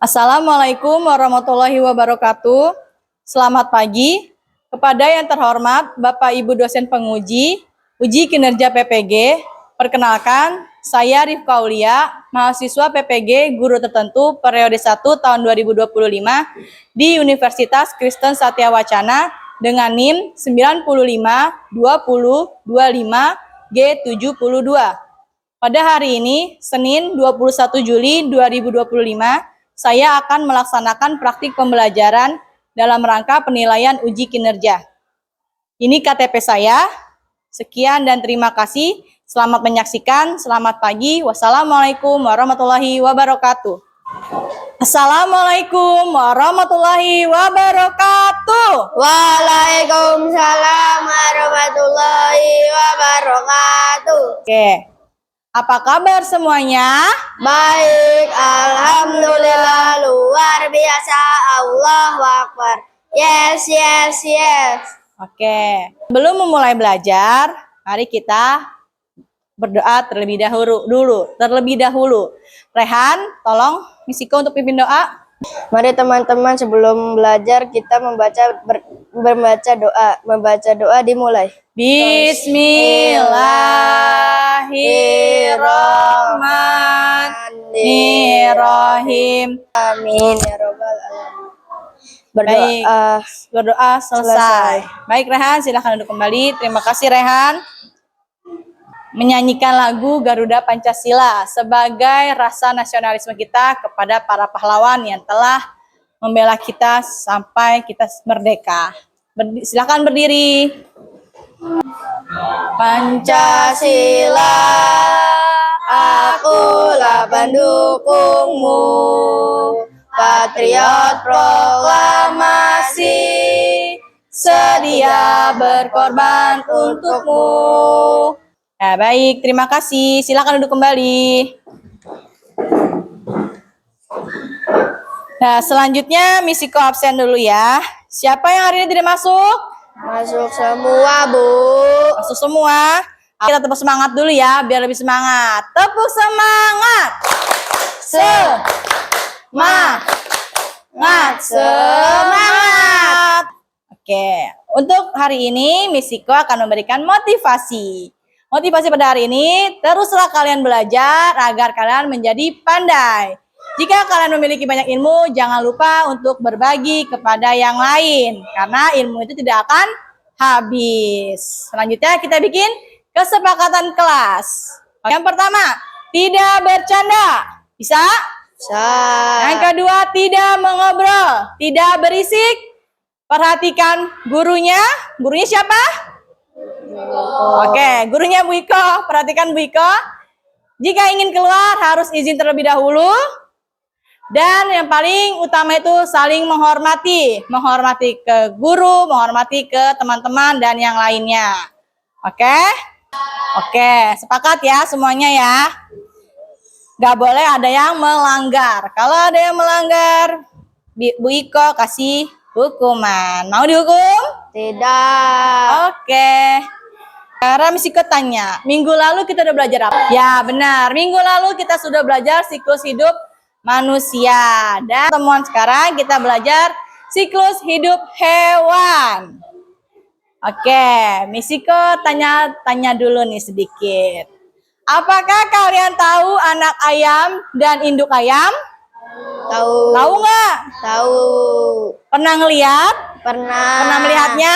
Assalamualaikum warahmatullahi wabarakatuh. Selamat pagi. Kepada yang terhormat Bapak Ibu dosen penguji uji kinerja PPG, perkenalkan saya Rifka Aulia, mahasiswa PPG guru tertentu periode 1 tahun 2025 di Universitas Kristen Satya Wacana dengan NIM 952025G72. Pada hari ini, Senin 21 Juli 2025, saya akan melaksanakan praktik pembelajaran dalam rangka penilaian uji kinerja. Ini KTP saya. Sekian dan terima kasih. Selamat menyaksikan. Selamat pagi. Wassalamualaikum warahmatullahi wabarakatuh. Assalamualaikum warahmatullahi wabarakatuh. Waalaikumsalam warahmatullahi wabarakatuh. Oke. Apa kabar semuanya? Baik, alhamdulillah, luar biasa, Allahu Akbar. Yes. Oke. Sebelum memulai belajar, mari kita berdoa terlebih dahulu. Rehan, tolong Misiko untuk pimpin doa. Mari teman-teman, sebelum belajar kita membaca doa dimulai. Bismillahirrahmanirrahim. Amin ya robbal alamin. Berdoa selesai. Baik Rehan, silahkan duduk kembali. Terima kasih Rehan. Menyanyikan lagu Garuda Pancasila sebagai rasa nasionalisme kita kepada para pahlawan yang telah membela kita sampai kita merdeka. Silahkan berdiri. Pancasila, akulah pendukungmu, patriot proklamasi, sedia berkorban untukmu. Nah, baik, terima kasih. Silakan duduk kembali. Nah, selanjutnya Misiko absen dulu ya. Siapa yang hari ini tidak masuk? Masuk semua, Bu. Masuk semua. Kita tepuk semangat dulu ya, biar lebih semangat. Tepuk semangat. Semangat. Oke, untuk hari ini Misiko akan memberikan motivasi. Motivasi pada hari ini, teruslah kalian belajar agar kalian menjadi pandai. Jika kalian memiliki banyak ilmu, jangan lupa untuk berbagi kepada yang lain. Karena ilmu itu tidak akan habis. Selanjutnya kita bikin kesepakatan kelas. Yang pertama, tidak bercanda. Bisa? Bisa. Yang kedua, tidak mengobrol, tidak berisik. Perhatikan gurunya. Gurunya siapa? Oke, gurunya Bu Iko. Perhatikan Bu Iko. Jika ingin keluar harus izin terlebih dahulu. Dan yang paling utama itu saling menghormati. Menghormati ke guru, menghormati ke teman-teman dan yang lainnya. Oke? Oke, sepakat ya semuanya ya. Gak boleh ada yang melanggar. Kalau ada yang melanggar, Bu Iko kasih hukuman. Mau dihukum? Tidak. Oke. Sekarang Misiko tanya, minggu lalu kita udah belajar apa? Ya benar, minggu lalu kita sudah belajar siklus hidup manusia. Dan temuan sekarang kita belajar siklus hidup hewan. Oke, Misiko tanya dulu nih sedikit. Apakah kalian tahu anak ayam dan induk ayam? Tahu. Tahu nggak? Tahu. Pernah ngeliat? Pernah. Pernah melihatnya?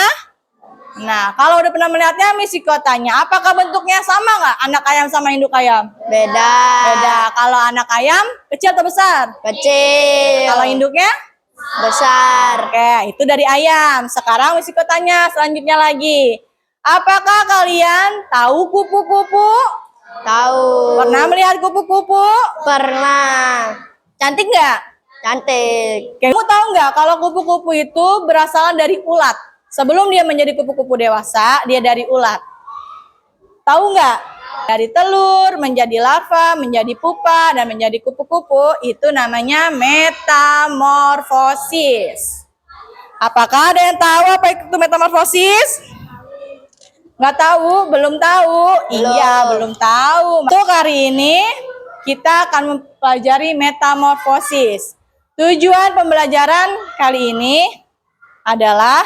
Nah, kalau udah pernah melihatnya, Misiko tanya, apakah bentuknya sama nggak anak ayam sama induk ayam? Beda. Beda. Kalau anak ayam, kecil atau besar? Kecil. Kalau induknya? Besar. Oke, itu dari ayam. Sekarang Misiko tanya selanjutnya lagi. Apakah kalian tahu kupu-kupu? Tahu. Pernah melihat kupu-kupu? Pernah. Cantik nggak? Cantik. Kamu tahu nggak kalau kupu-kupu itu berasal dari ulat? Sebelum dia menjadi kupu-kupu dewasa, dia dari ulat. Tahu nggak? Dari telur, menjadi larva, menjadi pupa, dan menjadi kupu-kupu, itu namanya metamorfosis. Apakah ada yang tahu apa itu metamorfosis? Nggak tahu? Belum tahu? Belum. Iya, belum tahu. Untuk hari ini, kita akan mempelajari metamorfosis. Tujuan pembelajaran kali ini adalah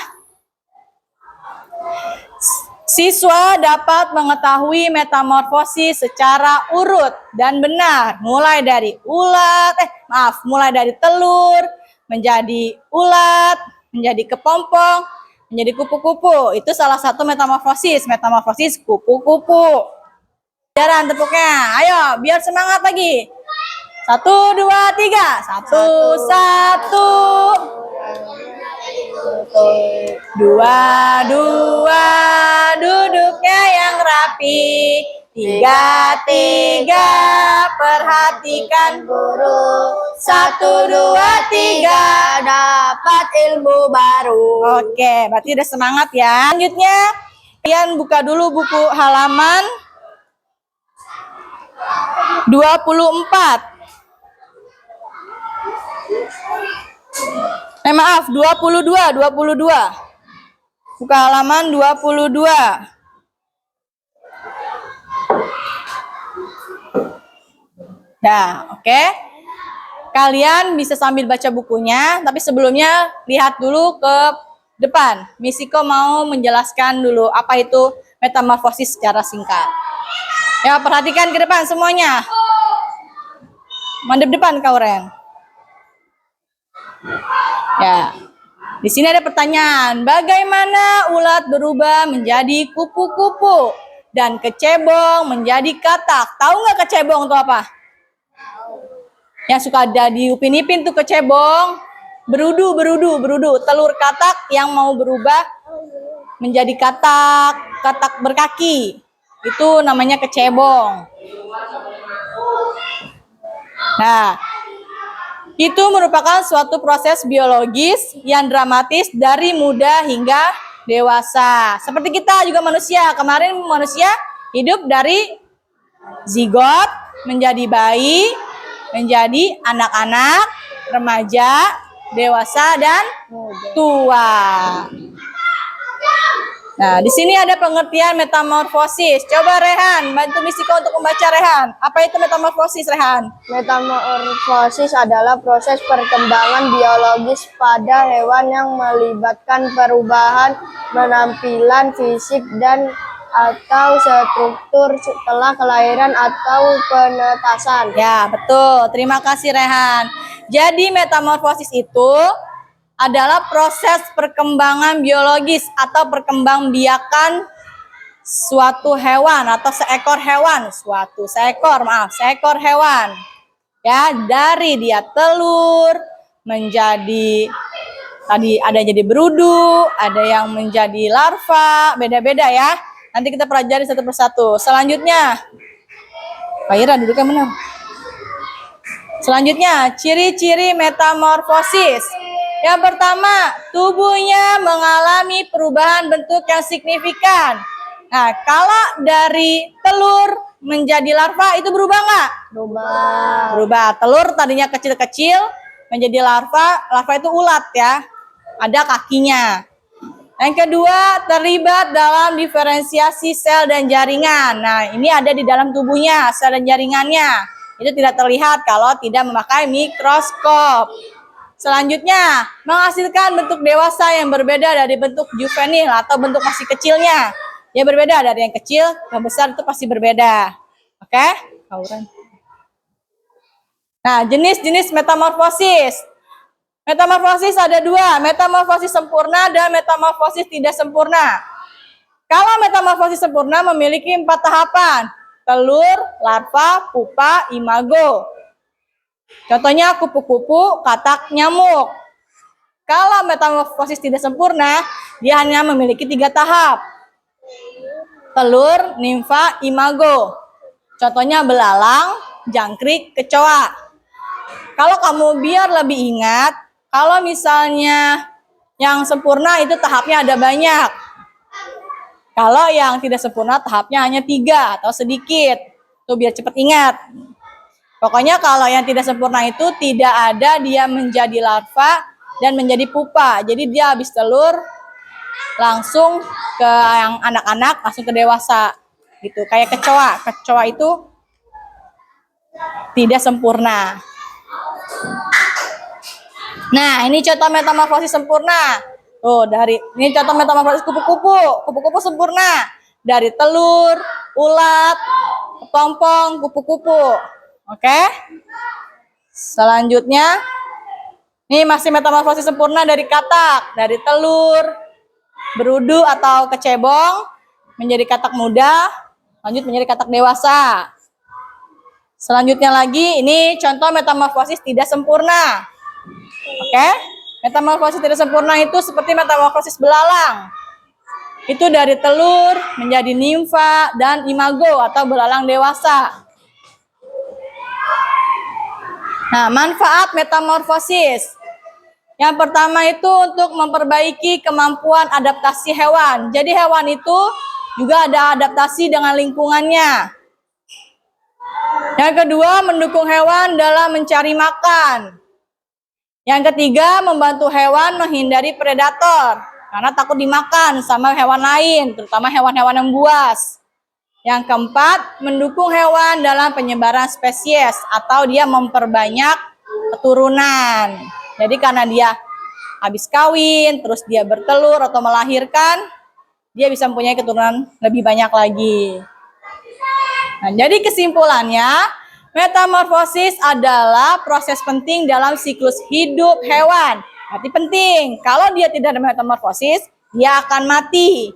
siswa dapat mengetahui metamorfosis secara urut dan benar, mulai dari mulai dari telur menjadi ulat, menjadi kepompong, menjadi kupu-kupu. Itu salah satu metamorfosis kupu-kupu. Jalan tepuknya, ayo biar semangat lagi. 1, 2, 3. 1, 1. 2, 2. Duduknya yang rapi. 3, 3. Perhatikan guru. 1, 2, 3. Dapat ilmu baru. Oke, berarti udah semangat ya. Selanjutnya, kalian buka dulu buku halaman 24. Maaf, 22. Buka halaman 22. Nah, oke. Kalian bisa sambil baca bukunya, tapi sebelumnya lihat dulu ke depan. Misiko mau menjelaskan dulu apa itu metamorfosis secara singkat. Ya, perhatikan ke depan semuanya. Mandep depan kau, Ren. Ya. Di sini ada pertanyaan, bagaimana ulat berubah menjadi kupu-kupu dan kecebong menjadi katak? Tahu nggak kecebong itu apa? Yang suka ada di Upin Ipin tuh kecebong, berudu, telur katak yang mau berubah menjadi katak berkaki. Itu namanya kecebong. Nah, itu merupakan suatu proses biologis yang dramatis dari muda hingga dewasa. Seperti kita juga manusia. Kemarin manusia hidup dari zigot, menjadi bayi, menjadi anak-anak, remaja, dewasa, dan tua. Nah, di sini ada pengertian metamorfosis. Coba Rehan, bantu Misiko untuk membaca Rehan. Apa itu metamorfosis, Rehan? Metamorfosis adalah proses perkembangan biologis pada hewan yang melibatkan perubahan penampilan fisik dan atau struktur setelah kelahiran atau penetasan. Ya, betul. Terima kasih, Rehan. Jadi metamorfosis itu adalah proses perkembangan biologis atau perkembangbiakan suatu hewan atau seekor hewan. Ya, dari dia telur menjadi tadi ada yang jadi berudu, ada yang menjadi larva, beda-beda ya. Nanti kita pelajari satu persatu. Selanjutnya, Pak Ira duduknya benar. Selanjutnya, ciri-ciri metamorfosis. Yang pertama, tubuhnya mengalami perubahan bentuk yang signifikan. Nah, kalau dari telur menjadi larva itu berubah nggak? Berubah. Telur tadinya kecil-kecil menjadi larva. Larva itu ulat ya. Ada kakinya. Yang kedua, terlibat dalam diferensiasi sel dan jaringan. Nah, ini ada di dalam tubuhnya, sel dan jaringannya. Itu tidak terlihat kalau tidak memakai mikroskop. Selanjutnya, menghasilkan bentuk dewasa yang berbeda dari bentuk juvenil atau bentuk masih kecilnya. Ya berbeda dari yang kecil ke besar itu pasti berbeda. Oke? Nah, jenis-jenis metamorfosis. Metamorfosis ada dua, metamorfosis sempurna dan metamorfosis tidak sempurna. Kalau metamorfosis sempurna memiliki 4 tahapan. Telur, larva, pupa, imago. Contohnya kupu-kupu, katak, nyamuk. Kalau metamorfosis tidak sempurna, dia hanya memiliki 3 tahap. Telur, nimfa, imago. Contohnya belalang, jangkrik, kecoa. Kalau kamu biar lebih ingat, kalau misalnya yang sempurna itu tahapnya ada banyak. Kalau yang tidak sempurna tahapnya hanya 3 atau sedikit. Tuh biar cepat ingat. Pokoknya kalau yang tidak sempurna itu tidak ada dia menjadi larva dan menjadi pupa. Jadi dia habis telur langsung ke yang anak-anak, langsung ke dewasa. Gitu. Kayak kecoa. Kecoa itu tidak sempurna. Nah, ini contoh metamorfosis sempurna. Tuh, ini contoh metamorfosis kupu-kupu. Kupu-kupu sempurna. Dari telur, ulat, kepompong, kupu-kupu. Oke? Selanjutnya, ini masih metamorfosis sempurna dari katak. Dari telur, berudu atau kecebong, menjadi katak muda, lanjut menjadi katak dewasa. Selanjutnya lagi, ini contoh metamorfosis tidak sempurna. Oke? Metamorfosis tidak sempurna itu seperti metamorfosis belalang. Itu dari telur menjadi nimfa dan imago atau belalang dewasa. Nah, manfaat metamorfosis. Yang pertama itu untuk memperbaiki kemampuan adaptasi hewan. Jadi hewan itu juga ada adaptasi dengan lingkungannya. Yang kedua, mendukung hewan dalam mencari makan. Yang ketiga, membantu hewan menghindari predator karena takut dimakan sama hewan lain, terutama hewan-hewan yang buas. Yang keempat, mendukung hewan dalam penyebaran spesies atau dia memperbanyak keturunan. Jadi karena dia habis kawin, terus dia bertelur atau melahirkan, dia bisa mempunyai keturunan lebih banyak lagi. Nah, jadi kesimpulannya, metamorfosis adalah proses penting dalam siklus hidup hewan. Berarti penting, kalau dia tidak ada metamorfosis, dia akan mati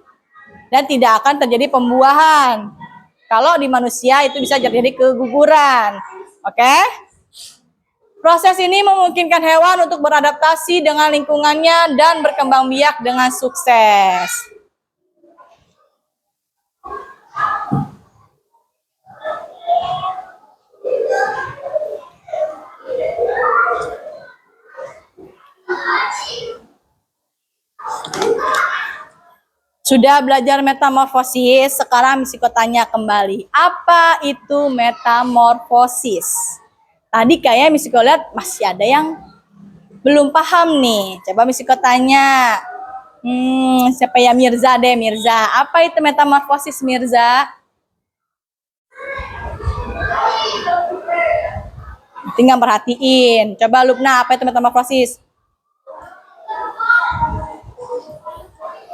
dan tidak akan terjadi pembuahan. Kalau di manusia itu bisa terjadi keguguran. Oke? Proses ini memungkinkan hewan untuk beradaptasi dengan lingkungannya dan berkembang biak dengan sukses. Sudah belajar metamorfosis, sekarang Misiko tanya kembali, apa itu metamorfosis? Tadi kayak Misiko lihat masih ada yang belum paham nih. Coba Misiko tanya, siapa ya? Mirza deh, Mirza. Apa itu metamorfosis, Mirza? Tinggal perhatiin. Coba Lubna, apa itu metamorfosis?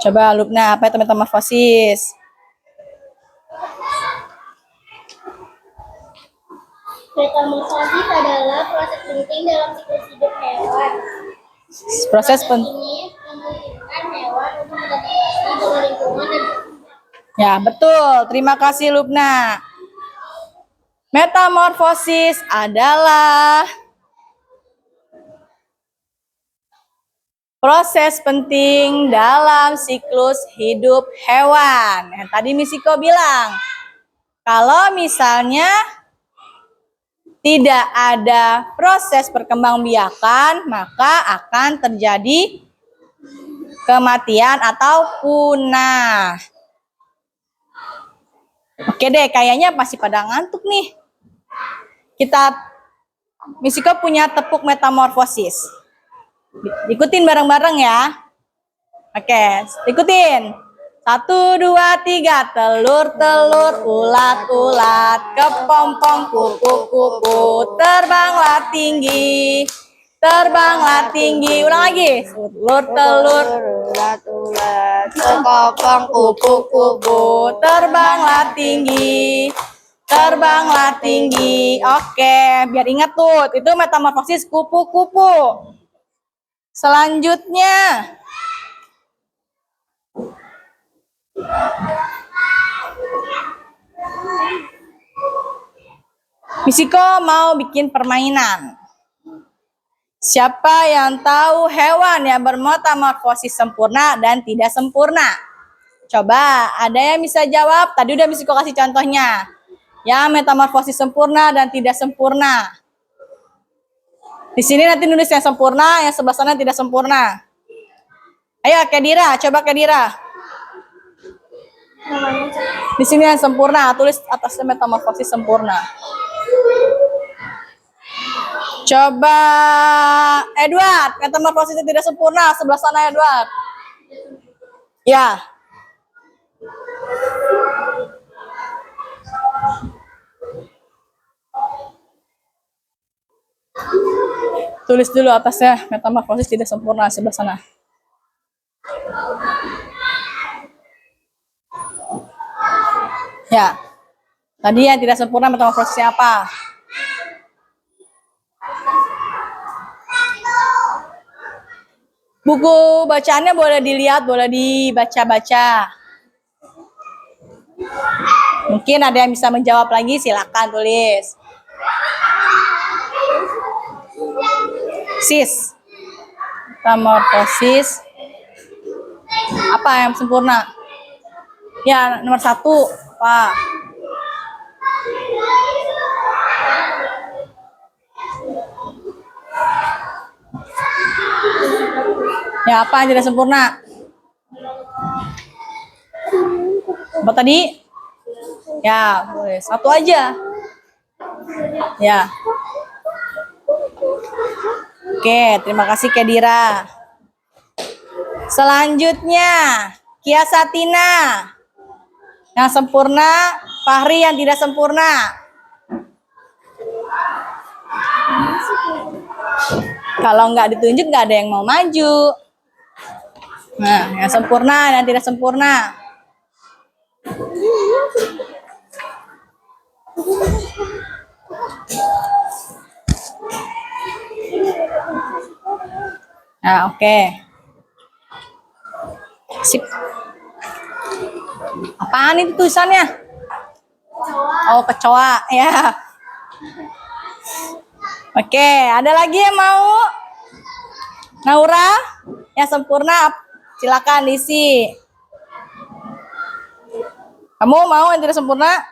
Coba Lubna, apa itu metamorfosis? Metamorfosis adalah proses penting dalam siklus hidup hewan. Proses Ini memungkinkan hewan untuk beradaptasi dengan lingkungan dan Ya, betul. Terima kasih Lubna. Metamorfosis adalah proses penting dalam siklus hidup hewan. Yang tadi Misiko bilang, kalau misalnya tidak ada proses perkembangbiakan, maka akan terjadi kematian atau punah. Oke deh, kayaknya masih pada ngantuk nih. Misiko punya tepuk metamorfosis. Ikutin bareng-bareng ya. Oke, ikutin. 1, 2, 3. Telur-telur, ulat-ulat, kepompong, kupu-kupu, terbanglah tinggi. Terbanglah tinggi. Ulang lagi. Telur-telur, ulat-ulat, kepompong, kupu-kupu, terbanglah tinggi. Terbanglah tinggi. Oke, biar ingat tuh, itu metamorfosis kupu-kupu. Selanjutnya, Misiko mau bikin permainan. Siapa yang tahu hewan yang bermetamorfosis sempurna dan tidak sempurna? Coba, ada yang bisa jawab? Tadi udah Misiko kasih contohnya. Ya, metamorfosis sempurna dan tidak sempurna. Di sini nanti nulis yang sempurna, yang sebelah sana tidak sempurna. Ayo, Kedira, coba Kedira. Di sini yang sempurna, tulis atasnya metamorfosis sempurna. Coba Edward, metamorfosisnya tidak sempurna, sebelah sana Edward. Ya. Tulis dulu atasnya, metamorfosis tidak sempurna sebelah sana. Ya. Tadi yang tidak sempurna metamorfosisnya apa? Buku bacaannya boleh dilihat, boleh dibaca-baca. Mungkin ada yang bisa menjawab lagi, silakan tulis. Sis. Metamorfosis. Apa yang sempurna? Ya, nomor 1. Pak. Ya, apa yang tidak sempurna? Apa tadi? Ya, boleh. 1 aja. Ya. Oke, terima kasih Kedira. Selanjutnya, Kia Satina. Yang sempurna, Fahri yang tidak sempurna. Kalau nggak ditunjuk, nggak ada yang mau maju. Nah, yang sempurna dan tidak sempurna. Nah, oke. Sip. Apaan itu tulisannya? Oh, kecoa. Ya. Oke, ada lagi yang mau? Naura, yang sempurna, silakan diisi. Kamu mau yang tidak sempurna?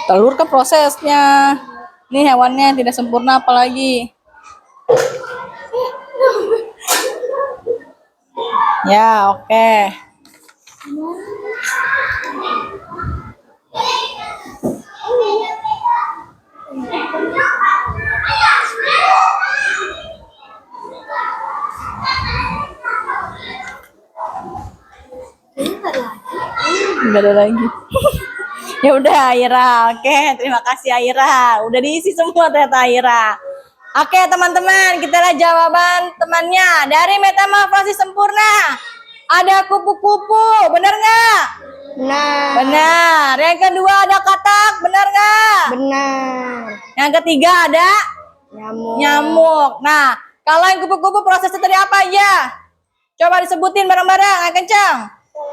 Telur ke prosesnya. Ini hewannya tidak sempurna apalagi. Ya, oke. Enggak ada lagi. Ya udah Aira. Oke, terima kasih Aira. Udah diisi semua ternyata Aira. Oke, teman-teman, kita lihat jawaban temannya. Dari metamorfosis sempurna ada kupu-kupu, benar nggak? Benar. Benar. Yang kedua ada katak, benar nggak? Benar. Yang ketiga ada Nyamuk. nyamuk. Nah, kalau yang kupu-kupu prosesnya tadi apa aja? Coba disebutin bareng-bareng, yang kencang.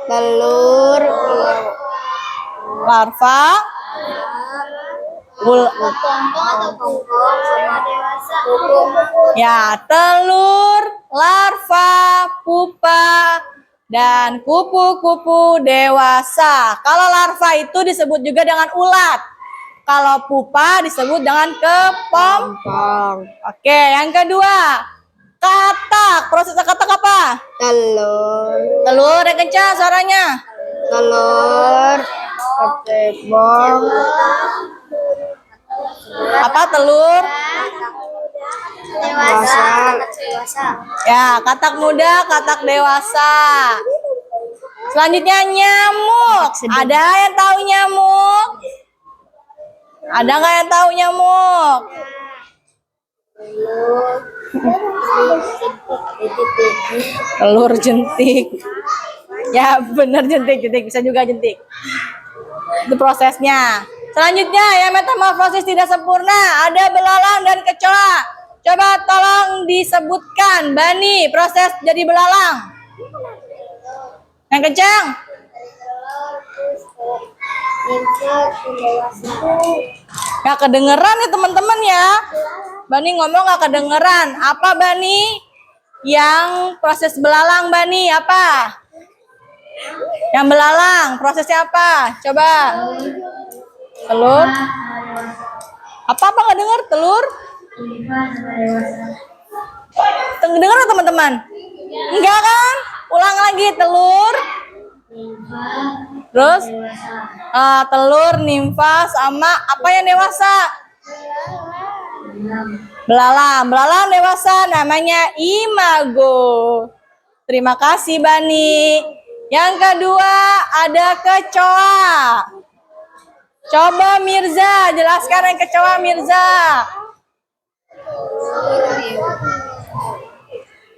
Telur. Larva, Kepompong atau punggung sama dewasa. ya, telur, larva, pupa, dan kupu-kupu dewasa. Kalau larva itu disebut juga dengan ulat. Kalau pupa disebut dengan kepompong. Oke, yang kedua, katak. Prosesnya katak apa? Telur. Telur yang kencang suaranya. Telur. Kepompong. Apa telur? Dewasa. Ya, katak muda, katak dewasa. Selanjutnya nyamuk. Ada yang tahu nyamuk? Ada nggak yang tahu nyamuk? Telur jentik. Ya benar jentik bisa juga jentik. Itu prosesnya. Selanjutnya yang metamorfosis tidak sempurna ada belalang dan kecoa. Coba tolong disebutkan, Bani, proses jadi belalang. Yang kencang. Gak kedengeran nih teman-teman ya. Bani ngomong gak kedengeran. Apa Bani? Yang proses belalang Bani apa? Yang belalang prosesnya apa? Coba. Telur. Apa nggak dengar? Telur? Dengar teman-teman? Enggak kan? Ulang lagi telur. Terus telur, nimfa, sama apa yang dewasa? Belalang. Belalang dewasa namanya imago. Terima kasih Bani. Yang kedua ada kecoa. Coba Mirza, jelaskan yang kecoa Mirza.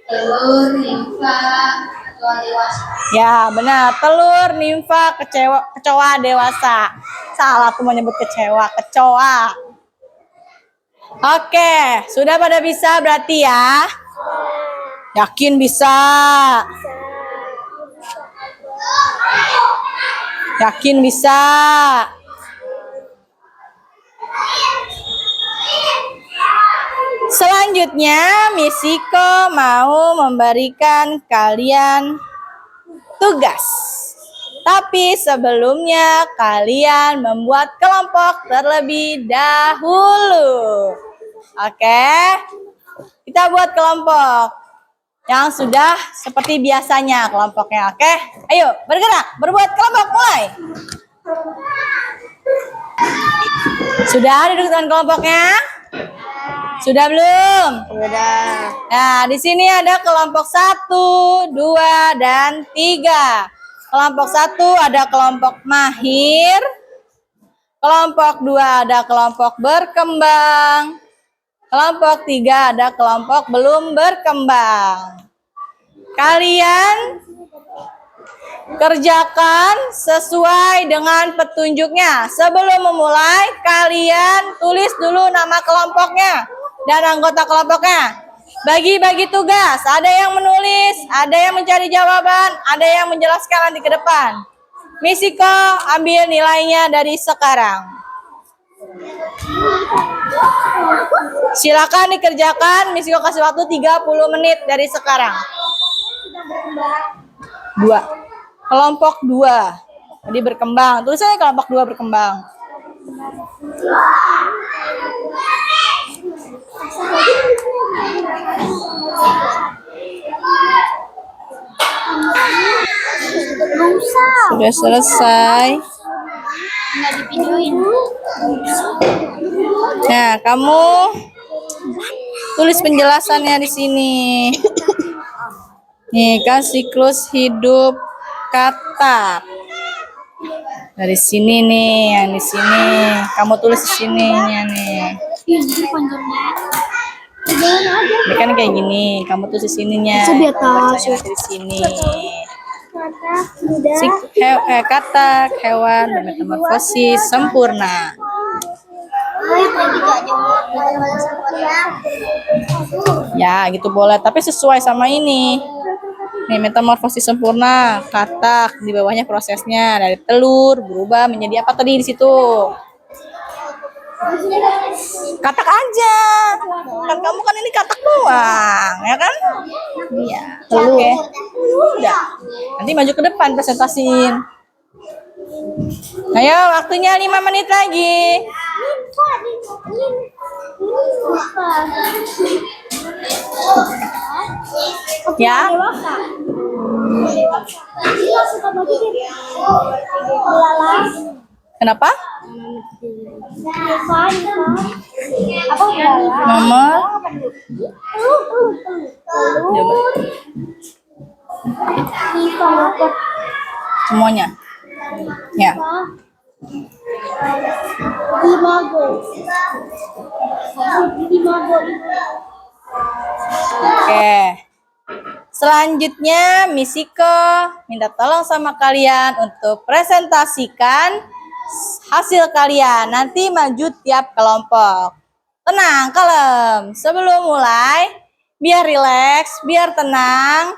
Telur, nimfa, kecoa dewasa. Ya, benar. Telur, nimfa, kecoa dewasa. Salah tuh menyebut kecoa. Oke, sudah pada bisa berarti ya? Yakin bisa? Yakin bisa? Selanjutnya, Miss Iko mau memberikan kalian tugas. Tapi sebelumnya kalian membuat kelompok terlebih dahulu. Oke, kita buat kelompok yang sudah seperti biasanya kelompoknya. Oke, ayo bergerak, berbuat kelompok mulai. Sudah duduk dengan kelompoknya? Sudah belum? Sudah. Nah, di sini ada kelompok 1, 2, dan 3. Kelompok 1 ada kelompok mahir. Kelompok 2 ada kelompok berkembang. Kelompok 3 ada kelompok belum berkembang. Kalian kerjakan sesuai dengan petunjuknya. Sebelum memulai, kalian tulis dulu nama kelompoknya dan anggota kelompoknya. Bagi-bagi tugas, ada yang menulis, ada yang mencari jawaban, ada yang menjelaskan nanti ke depan. Miss Iko ambil nilainya dari sekarang. Silakan dikerjakan, Miss Iko kasih waktu 30 menit dari sekarang. 2. Kelompok 2. Jadi berkembang. Tulis aja kelompok 2 berkembang. Sudah selesai. Nggak divideoin. Nah, kamu tulis penjelasannya di sini. Nih, kan siklus hidup katak. Dari sini nih, yang di sini. Kamu tulis di sininya nih. Ini kan kayak gini, kamu tulis di sininya. Bacanya nanti di sini. Katak, hewan bermetamorfosis sempurna. Ya, gitu boleh, tapi sesuai sama ini. Nih, metamorfosis sempurna, katak, di bawahnya prosesnya dari telur berubah menjadi apa tadi di situ? Katak aja. Kan kamu kan ini katak doang, ya kan? Iya. Oke. Udah. Nanti maju ke depan presentasiin. Ayo, waktunya 5 menit lagi. Ya. Kenapa? Nomor semuanya. Ya. Oke. Selanjutnya, Miss Iko minta tolong sama kalian untuk presentasikan hasil kalian. Nanti maju tiap kelompok. Tenang, kalem. Sebelum mulai, biar rileks, biar tenang,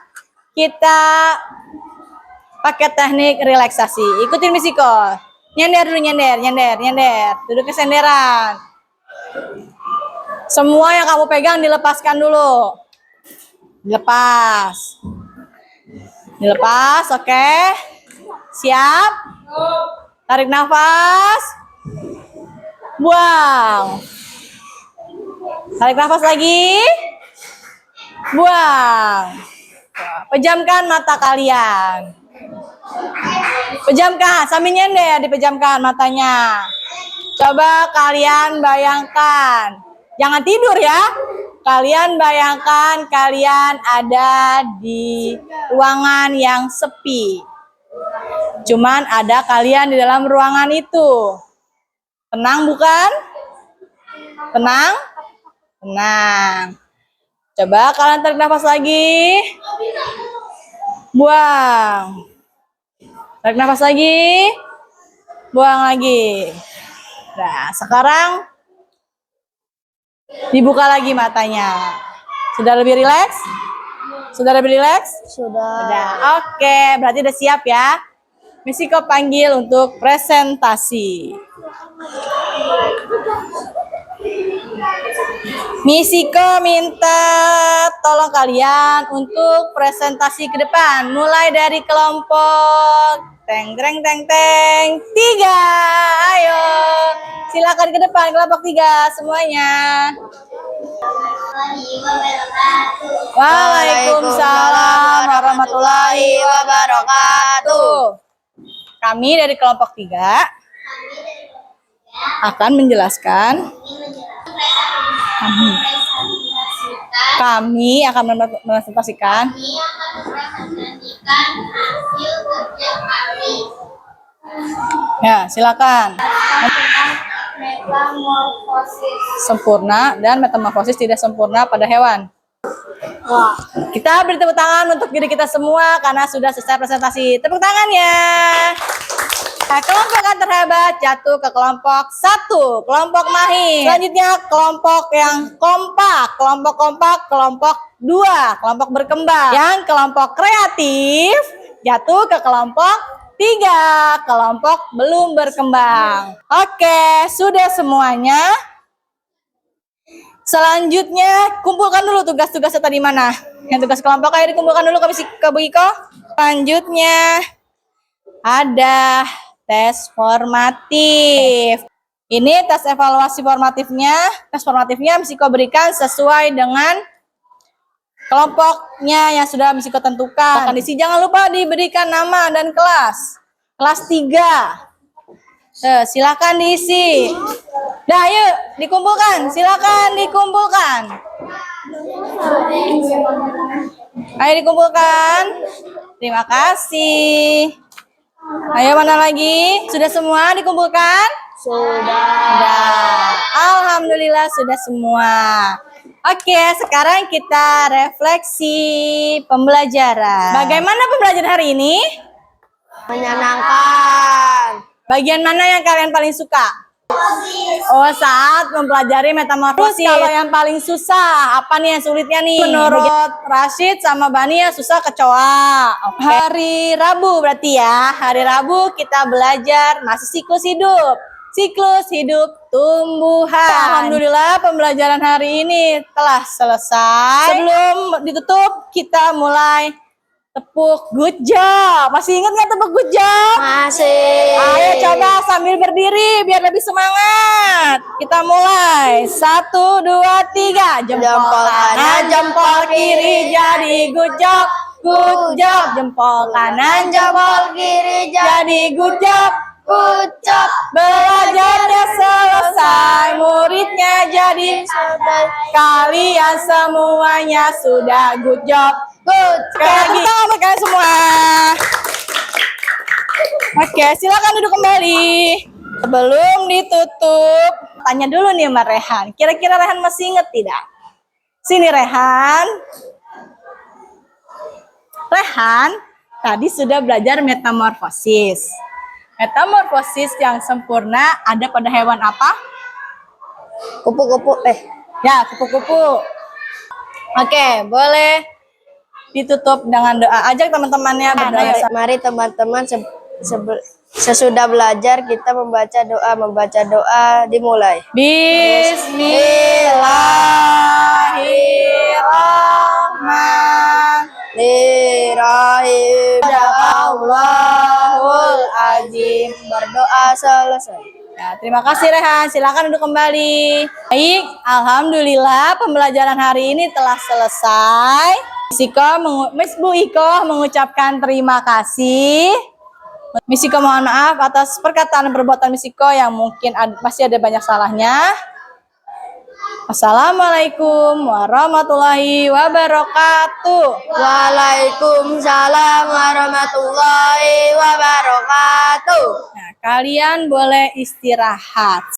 kita pakai teknik relaksasi. Ikutin Miss Iko. Nyender dulu, nyender. Duduk ke senderan. Semua yang kamu pegang dilepaskan dulu. Dilepas, oke. Siap? Tarik nafas. Buang. Tarik nafas lagi. Buang. Pejamkan mata kalian. Pejamkan, sambil nyender dipejamkan matanya. Coba kalian bayangkan. Jangan tidur ya. Kalian bayangkan kalian ada di ruangan yang sepi. Cuman ada kalian di dalam ruangan itu. Tenang bukan? Tenang? Tenang. Coba kalian tarik nafas lagi. Buang. Tarik nafas lagi. Buang lagi. Nah, sekarang dibuka lagi matanya. Sudah lebih rileks? Sudah lebih rileks? Sudah. Oke, berarti udah siap ya. Misiko panggil untuk presentasi. Misiko minta tolong kalian untuk presentasi ke depan. Mulai dari kelompok teng teng teng teng 3. Ayo, silakan ke depan kelompok 3 semuanya. Waalaikumsalam warahmatullahi wabarakatuh. Kami dari kelompok 3 akan menjelaskan. Kami akan mempresentasikan hasil kerja kami. ya, silakan. Metamorfosis. Sempurna dan metamorfosis tidak sempurna pada hewan. Wah. Kita beri tepuk tangan untuk diri kita semua karena sudah selesai presentasi. Tepuk tangan ya. Nah, kelompok yang terhebat jatuh ke kelompok 1, kelompok mahir. Selanjutnya kelompok yang kompak, kelompok 2, kelompok berkembang. Yang kelompok kreatif jatuh ke kelompok 3, kelompok belum berkembang. Oke, sudah semuanya. Selanjutnya kumpulkan dulu tugas-tugasnya tadi mana. Yang tugas kelompok ayo dikumpulkan dulu ke Bu Iko. Selanjutnya ada tes formatif. Ini tes evaluasi formatifnya. Tes formatifnya Misiko berikan sesuai dengan kelompoknya yang sudah Misiko tentukan. Kondisi jangan lupa diberikan nama dan kelas. Kelas 3. Silakan diisi. Nah, yuk dikumpulkan. Silakan dikumpulkan. Ayo dikumpulkan. Terima kasih. Ayo mana lagi? Sudah semua dikumpulkan? Sudah. Alhamdulillah sudah semua. Oke, sekarang kita refleksi pembelajaran. Bagaimana pembelajaran hari ini? Menyenangkan. Bagian mana yang kalian paling suka? Oh, saat mempelajari metamorfosis. Kalau yang paling susah, apa nih yang sulitnya nih? Menurut Rashid sama Bani yang susah kecoa. Hari Rabu berarti ya. Hari Rabu kita belajar masih siklus hidup. Siklus hidup tumbuhan. Alhamdulillah pembelajaran hari ini telah selesai. Sebelum ditutup, kita mulai tepuk good job. Masih ingat nggak tepuk good job? Masih. Ayo coba sambil berdiri biar lebih semangat. Kita mulai. 1, 2, 3. Jempol kanan, jempol kiri jadi good job. Good job. Jempol kanan, jempol kiri jadi good job. Good job. Belajarnya selesai, muridnya jadi selesai. Kalian semuanya sudah good job. Good. Sekali lagi kita buat kalian semua. Oke, silakan duduk kembali. Sebelum ditutup, tanya dulu nih sama Rehan. Kira-kira Rehan masih inget tidak? Sini Rehan. Rehan, tadi sudah belajar metamorfosis. Metamorfosis yang sempurna ada pada hewan apa? Kupu-kupu. Ya, kupu-kupu. Oke, boleh ditutup dengan doa. Ajak teman-temannya berdoa. Mari teman-teman sesudah belajar kita membaca doa dimulai. Bismillahirrahmanirrahim. Allahul azim. Berdoa selesai. Ya, terima kasih Rehan. Silakan duduk kembali. Baik, alhamdulillah pembelajaran hari ini telah selesai. Miss Bu Iko mengucapkan terima kasih. Miss Iko mohon maaf atas perkataan dan perbuatan Miss Iko yang mungkin masih ada banyak salahnya. Assalamualaikum warahmatullahi wabarakatuh. Waalaikumsalam warahmatullahi wabarakatuh. Nah, kalian boleh istirahat.